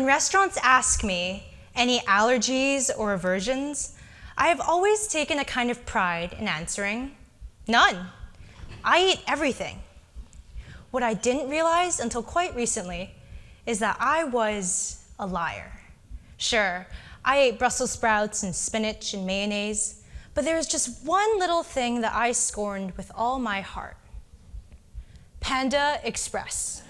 When restaurants ask me any allergies or aversions, I have always taken a kind of pride in answering, none. I eat everything. What I didn't realize until quite recently is that I was a liar. Sure, I ate Brussels sprouts and spinach and mayonnaise, but there is just one little thing that I scorned with all my heart. Panda Express.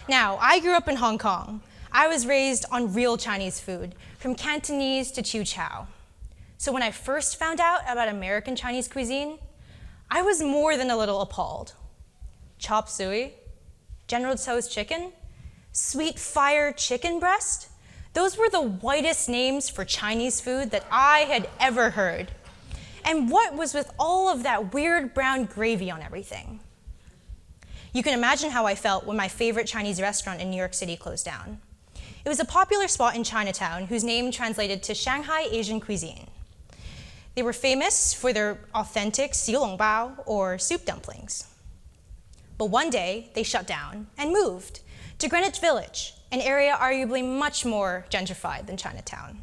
Now, I grew up in Hong Kong. I was raised on real Chinese food, from Cantonese to Chiu Chow. So when I first found out about American Chinese cuisine, I was more than a little appalled. Chop suey, General Tso's chicken, sweet fire chicken breast, those were the whitest names for Chinese food that I had ever heard. And what was with all of that weird brown gravy on everything? You can imagine how I felt when my favorite Chinese restaurant in New York City closed down. It was a popular spot in Chinatown whose name translated to Shanghai Asian cuisine. They were famous for their authentic xilongbao, or soup dumplings. But one day, they shut down and moved to Greenwich Village, an area arguably much more gentrified than Chinatown.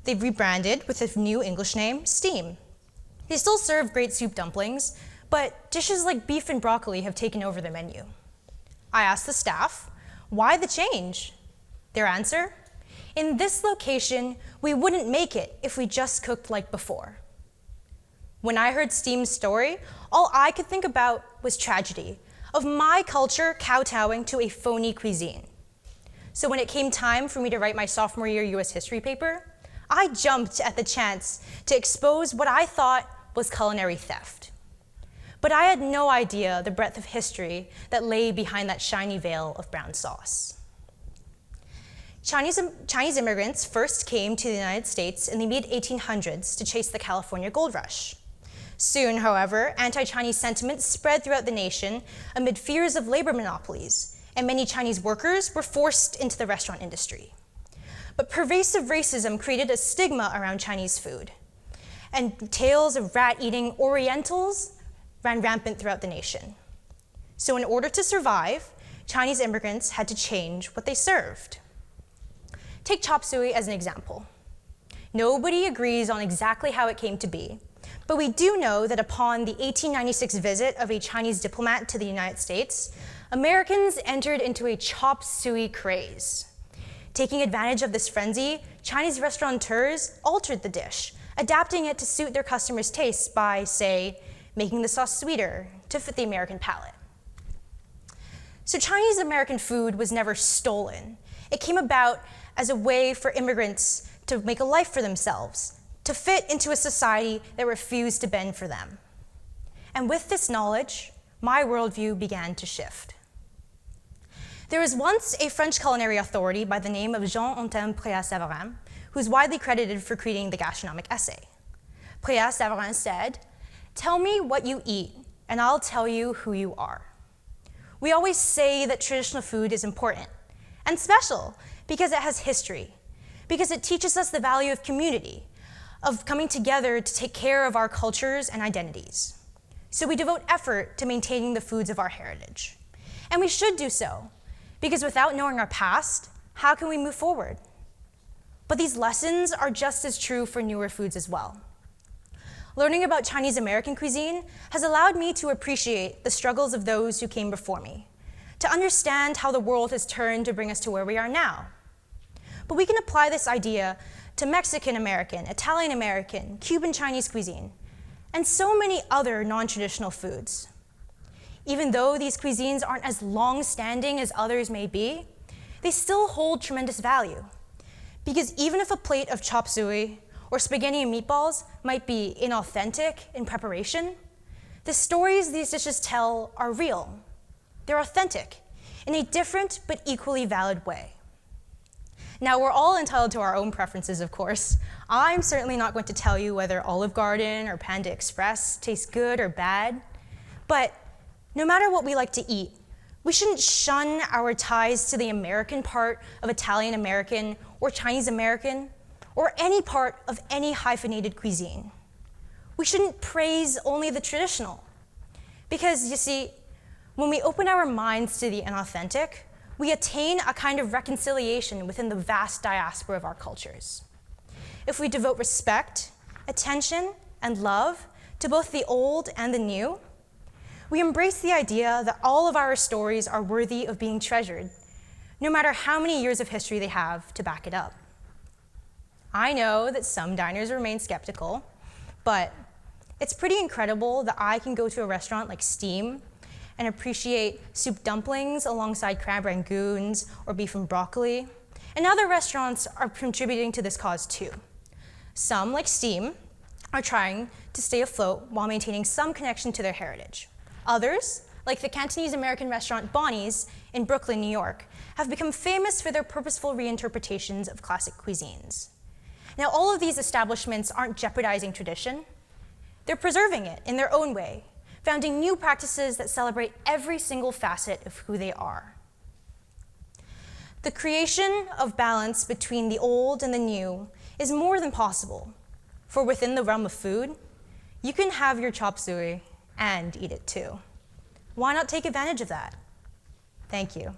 They've rebranded with a new English name, Steam. They still serve great soup dumplings, but dishes like beef and broccoli have taken over the menu. I asked the staff, why the change? Their answer, in this location, we wouldn't make it if we just cooked like before. When I heard Steam's story, all I could think about was tragedy, of my culture kowtowing to a phony cuisine. So when it came time for me to write my sophomore year US history paper, I jumped at the chance to expose what I thought was culinary theft. But I had no idea the breadth of history that lay behind that shiny veil of brown sauce. Chinese immigrants first came to the United States in the mid-1800s to chase the California gold rush. Soon, however, anti-Chinese sentiment spread throughout the nation amid fears of labor monopolies, and many Chinese workers were forced into the restaurant industry. But pervasive racism created a stigma around Chinese food, and tales of rat-eating Orientals ran rampant throughout the nation. So in order to survive, Chinese immigrants had to change what they served. Take chop suey as an example. Nobody agrees on exactly how it came to be, but we do know that upon the 1896 visit of a Chinese diplomat to the United States, Americans entered into a chop suey craze. Taking advantage of this frenzy, Chinese restaurateurs altered the dish, adapting it to suit their customers' tastes by, say, making the sauce sweeter to fit the American palate. So Chinese American food was never stolen. It came about as a way for immigrants to make a life for themselves, to fit into a society that refused to bend for them. And with this knowledge, my worldview began to shift. There was once a French culinary authority by the name of Jean-Antoine Préat-Savarin, who's widely credited for creating the gastronomic essay. Préat-Savarin said, "Tell me what you eat, and I'll tell you who you are." We always say that traditional food is important and special because it has history, because it teaches us the value of community, of coming together to take care of our cultures and identities. So we devote effort to maintaining the foods of our heritage. And we should do so, because without knowing our past, how can we move forward? But these lessons are just as true for newer foods as well. Learning about Chinese American cuisine has allowed me to appreciate the struggles of those who came before me, to understand how the world has turned to bring us to where we are now. But we can apply this idea to Mexican American, Italian American, Cuban Chinese cuisine, and so many other non-traditional foods. Even though these cuisines aren't as long-standing as others may be, they still hold tremendous value. Because even if a plate of chop suey or spaghetti and meatballs might be inauthentic in preparation, the stories these dishes tell are real. They're authentic in a different but equally valid way. Now, we're all entitled to our own preferences, of course. I'm certainly not going to tell you whether Olive Garden or Panda Express tastes good or bad, but no matter what we like to eat, we shouldn't shun our ties to the American part of Italian American or Chinese American, or any part of any hyphenated cuisine. We shouldn't praise only the traditional. Because, you see, when we open our minds to the inauthentic, we attain a kind of reconciliation within the vast diaspora of our cultures. If we devote respect, attention, and love to both the old and the new, we embrace the idea that all of our stories are worthy of being treasured, no matter how many years of history they have to back it up. I know that some diners remain skeptical, but it's pretty incredible that I can go to a restaurant like Steam and appreciate soup dumplings alongside crab rangoons or beef and broccoli, and other restaurants are contributing to this cause too. Some, like Steam, are trying to stay afloat while maintaining some connection to their heritage. Others, like the Cantonese-American restaurant Bonnie's in Brooklyn, New York, have become famous for their purposeful reinterpretations of classic cuisines. Now, all of these establishments aren't jeopardizing tradition. They're preserving it in their own way, founding new practices that celebrate every single facet of who they are. The creation of balance between the old and the new is more than possible, for within the realm of food, you can have your chop suey and eat it too. Why not take advantage of that? Thank you.